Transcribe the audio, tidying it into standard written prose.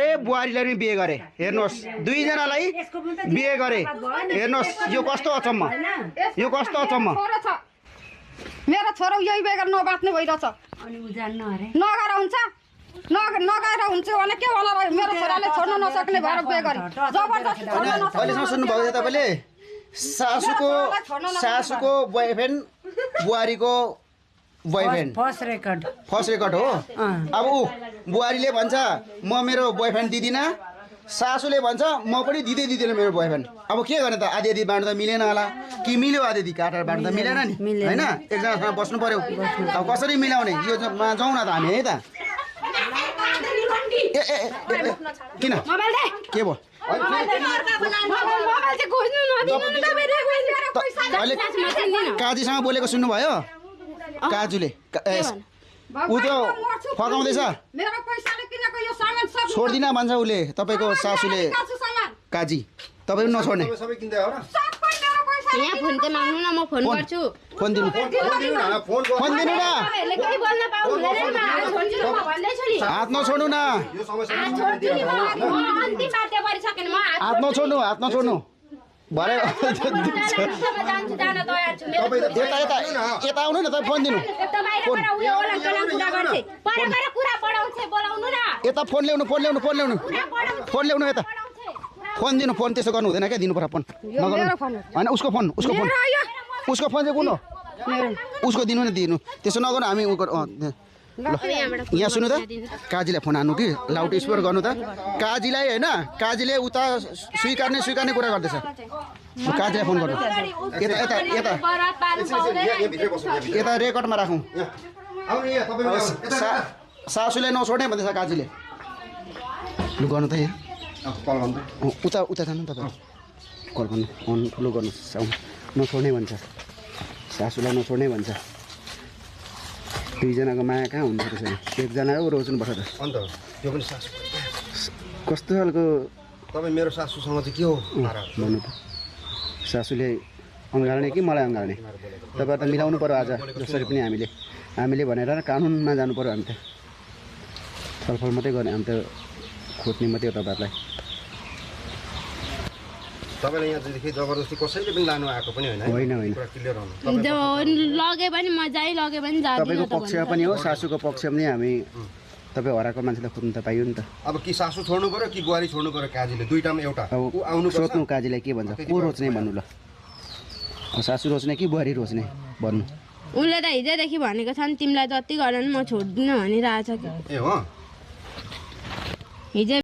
गरे बुहारीलाई पनि बिहे गरे हेर्नुहोस् दुईजनालाई बिहे गरे हेर्नुहोस् यो कस्तो अचम्म यो कस्तो अचम्म मेरो छोरा यही बिहे गरेर नबाच्ने भइरहेछ नगर हुन्छ नगएर हुन्छ भने के होला मेरो छोराले छोड्न नसक्ने भएर बिहे गरे जबरजस्ती छोड्न नसक्ने अहिलेसम्म सुन्नुभएको थियो तपाईँले सासूको बोयफ्रेन्ड बुहारीको बोयफ्रेन्ड फर्स्ट रेकर्ड हो अब ऊ बुहारीले भन्छ म मेरो बोयफ्रेन्ड दिदिनँ सासूले भन्छ म पनि दिँदैन मेरो बोयफ्रेन्ड अब के गर्ने त आधी आधी बाँड्दा मिलेन होला कि मिल्यो आधी आधी काटेर बाँड्दा मिलेन नि होइन एकजनासँग बस्नु पर्यो अब कसरी मिलाउने यो जाउँ न त हामी है त किन के भयो काजीसँग बोलेको सुन्नुभयो काजुले ऊ त फकाउँदैछ छोड्दिन भन्छ उसले तपाईँको सासूले काजी तपाईँ पनि नछोड्ने यहाँ फोन त माग्नु न म फोन गर्छु फोन दिनु न हात नछोड्नु न हात नछोड्नु भरे यता आउनु न तपाईँ फोन दिनु यता फोन ल्याउनु यता फोन दिनु फोन त्यसो गर्नु हुँदैन क्या दिनु पर्छ फोन नगर्नु होइन उसको फोन चाहिँ कुन हो उसको दिनु न दिनु त्यसो नगर्नु हामी यहाँ सुन्नु त काजीलाई फोन हान्नु कि लाउड स्पिकर गर्नु त काजीलाई होइन काजीले उता स्वीकार्ने कुरा गर्दैछ काजीलाई फोन गर्नु यता रेकर्डमा राखौँ सासूले नछोड्ने भन्दैछ काजीले लु गर्नु त यहाँ उता जानु तपाईँ कल गर्नु फोन ठुलो गर्नु नछोड्ने भन्छ सासूलाई नछोड्ने भन्छ दुईजनाको माया कहाँ हुन्छ त्यसरी एकजना रोज्नुपर्छ त अन्त त्यो पनि सासू कस्तो खालको तपाईँ मेरो सासूसँग चाहिँ के हो भन्नु त सासूले अँगाल्ने कि मलाई अँगाल्ने तपाईँ त मिलाउनु पर्यो आज जसरी पनि हामीले भनेर कानुनमा जानु पर्यो हामी त छलफल मात्रै गर्ने हामी त खोज्ने मात्रै हो तपाईँहरूलाई तपाईँले यहाँदेखि जबरजस्ती कसैले पनि लानु आएको पनि होइन लगे पनि मजाै लगे पनि तपाईँको पक्ष पनि हो सासूको पक्ष पनि हामी तपाईँ हराएको मान्छेलाई खोज्नु त पाइयो नि त अब कि सासू छोड्नु पर्यो कि बुहारी छोड्नु पर्यो काजीले दुईटामा एउटा आउनु सोध्नु काजीलाई के भन्छ को रोज्ने भन्नु ल सासू रोज्ने कि बुहारी रोज्ने भन्नु उसले त हिजोदेखि भनेको छ नि तिमीलाई जति गर नि म छोड्दिनँ भनिरहेछ कि ए हो हिजो